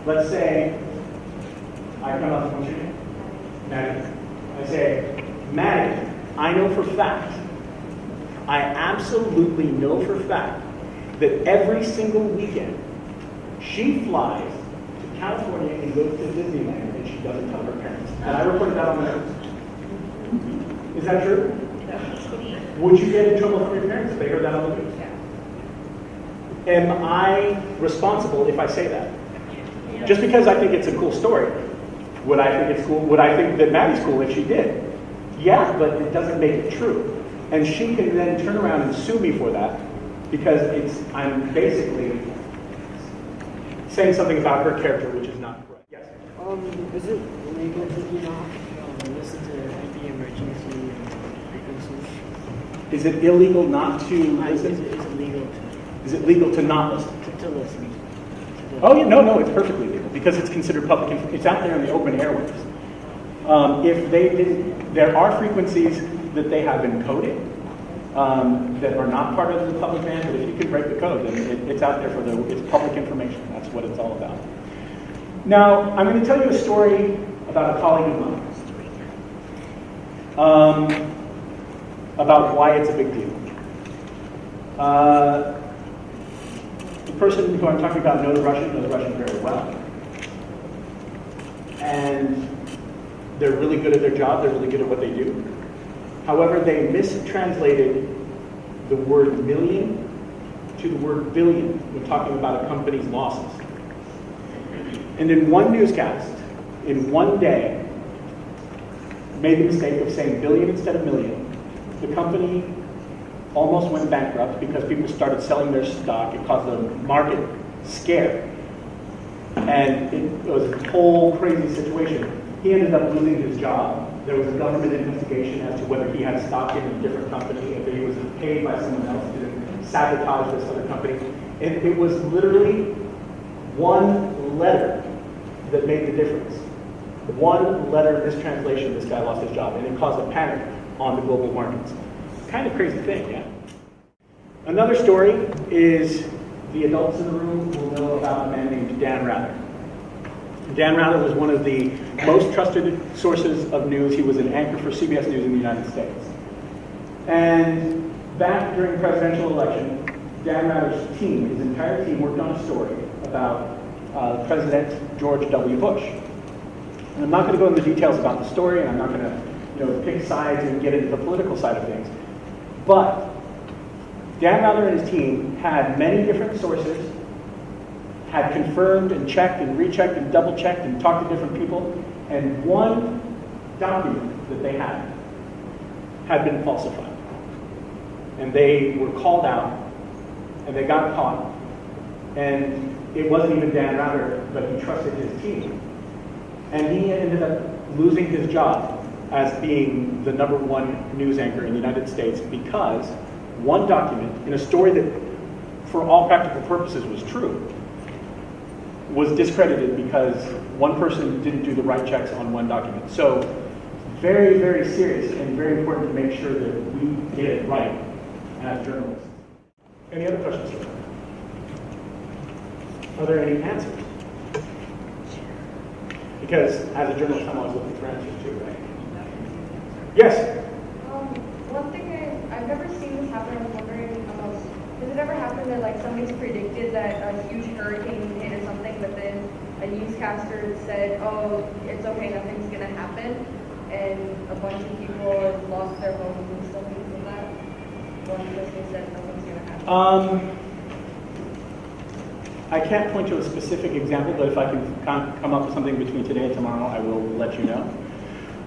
Let's say I come up to you, Maddie. I say, Maddie, I know for fact, I absolutely know for fact that every single weekend she flies to California and goes to Disneyland and she doesn't tell her parents. And I reported that on the news. Is that true? Would you get in trouble from your parents if they heard that on the news? Am I responsible if I say that? Just because I think it's a cool story. Would I think it's cool? Would I think that Maddie's cool if she did? Yeah, but it doesn't make it true. And she can then turn around and sue me for that because I'm basically saying something about her character which is not correct. Yes? Is it legal to not listen to any emergency frequencies? Is it illegal not to listen? Is it legal to not listen? To listen. Oh, yeah, no, it's perfectly legal because it's considered public. It's out there in the open airwaves. If they didn't, there are frequencies that they have encoded that are not part of the public band. But if you can break the code, then it's out there it's public information. That's what it's all about. Now, I'm going to tell you a story about a colleague of mine about why it's a big deal. The person who I'm talking about knows Russian very well. And they're really good at their job, they're really good at what they do. However, they mistranslated the word million to the word billion when talking about a company's losses. And in one newscast, in one day, made the mistake of saying billion instead of million. The company almost went bankrupt because people started selling their stock. It caused the market scare. And it was a whole crazy situation. He ended up losing his job. There was a government investigation as to whether he had stock in a different company, if he was paid by someone else to sabotage this other company. And it was literally one letter that made the difference. One letter mistranslation, this guy lost his job, and it caused a panic on the global markets. Kind of crazy thing, yeah? Another story is the adults in the room will know about a man named Dan Rather. Dan Rather was one of the most trusted sources of news. He was an anchor for CBS News in the United States. And back during the presidential election, Dan Rather's team, his entire team, worked on a story about President George W. Bush. And I'm not going to go into details about the story, and I'm not going to pick sides and get into the political side of things. But Dan Rather and his team had many different sources, had confirmed and checked and rechecked and double-checked and talked to different people, and one document that they had been falsified. And they were called out, and they got caught, and it wasn't even Dan Rather, but he trusted his team. And he ended up losing his job as being the #1 news anchor in the United States because one document in a story that, for all practical purposes, was true, was discredited because one person didn't do the right checks on one document. So very, very serious and very important to make sure that we get it right as journalists. Any other questions? Are there any answers? Because as a journalist, I'm always looking for answers too, right? Yes? One thing I've never seen this happen. I was wondering, has it ever happened that somebody's predicted that a huge hurricane would hit or something, but then a newscaster said, "Oh, it's okay, nothing's gonna happen," and a bunch of people have lost their homes and stuff because of that? One person said nothing's gonna happen. I can't point to a specific example, but if I can come up with something between today and tomorrow, I will let you know.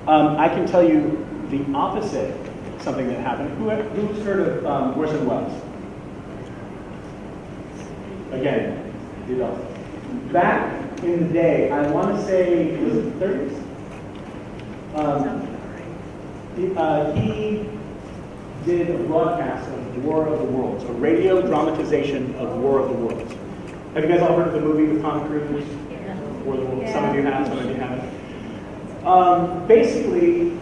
I can tell you the opposite, something that happened. Who's heard of Orson Welles? Again, you know. Back in the day, I want to say it was the 30s. He did a broadcast of War of the Worlds, a radio dramatization of War of the Worlds. Have you guys all heard of the movie with Tom Cruise? War of the Worlds. Yeah. Some of you have, some of you haven't. Basically,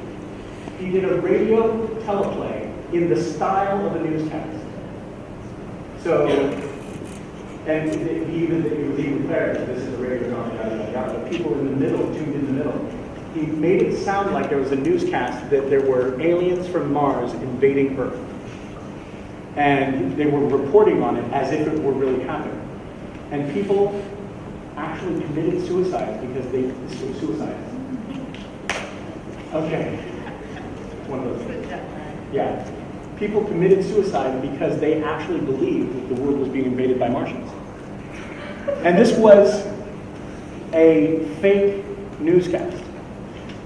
he did a radio teleplay in the style of a newscast. So, and it was even clear that this is a radio dramatization. people in the middle, tuned in the middle. He made it sound like there was a newscast that there were aliens from Mars invading Earth. And they were reporting on it as if it were really happening. And people actually committed suicide because they suicide. Okay. One of those things. Yeah. People committed suicide because they actually believed that the world was being invaded by Martians. And this was a fake newscast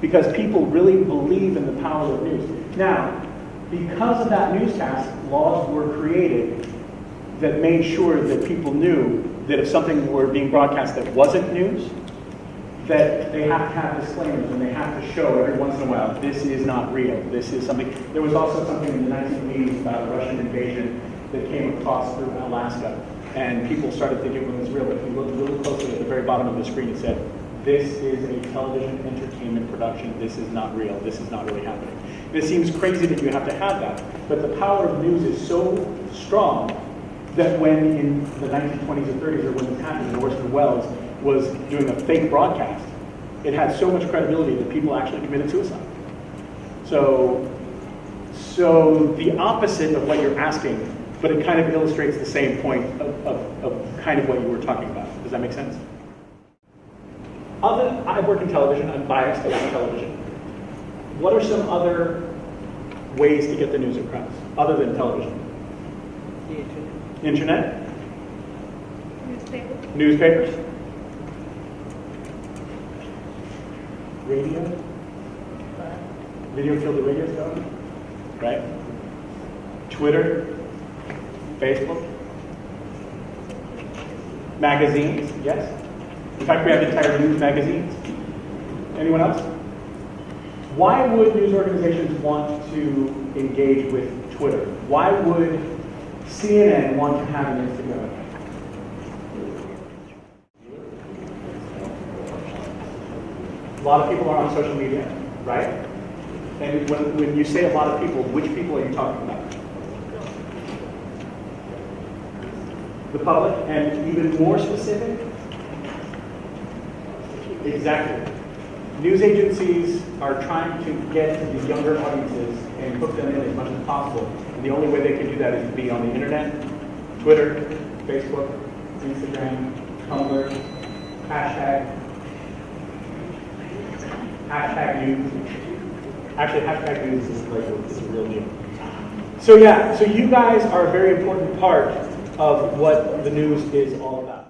because people really believe in the power of news. Now, because of that newscast, laws were created that made sure that people knew that if something were being broadcast that wasn't news, that they have to have disclaimers and they have to show every once in a while, this is not real, this is something. There was also something in the 1980s about a Russian invasion that came across through Alaska, and people started thinking it was real, but if you look really closely at the very bottom of the screen, it said, this is a television entertainment production, this is not real, this is not really happening. And it seems crazy that you have to have that, but the power of news is so strong that when in the 1920s and 30s, or when this happened, Orson Welles was doing a fake broadcast, it had so much credibility that people actually committed suicide. So the opposite of what you're asking, but it kind of illustrates the same point of kind of what you were talking about. Does that make sense? I work in television, I'm biased about television. What are some other ways to get the news across, other than television? The internet. Internet? Newspapers. Newspapers? Radio? Video killed the radio show? Right? Twitter? Facebook? Magazines? Yes? In fact, we have entire news magazines. Anyone else? Why would news organizations want to engage with Twitter? Why would CNN want to have an Instagram? A lot of people are on social media, right? And when you say a lot of people, which people are you talking about? The public, and even more specific? Exactly. News agencies are trying to get to the younger audiences and hook them in as much as possible. And the only way they can do that is to be on the internet, Twitter, Facebook, Instagram, Tumblr, hashtag news. Actually, hashtag news is a real deal. So yeah, so you guys are a very important part of what the news is all about.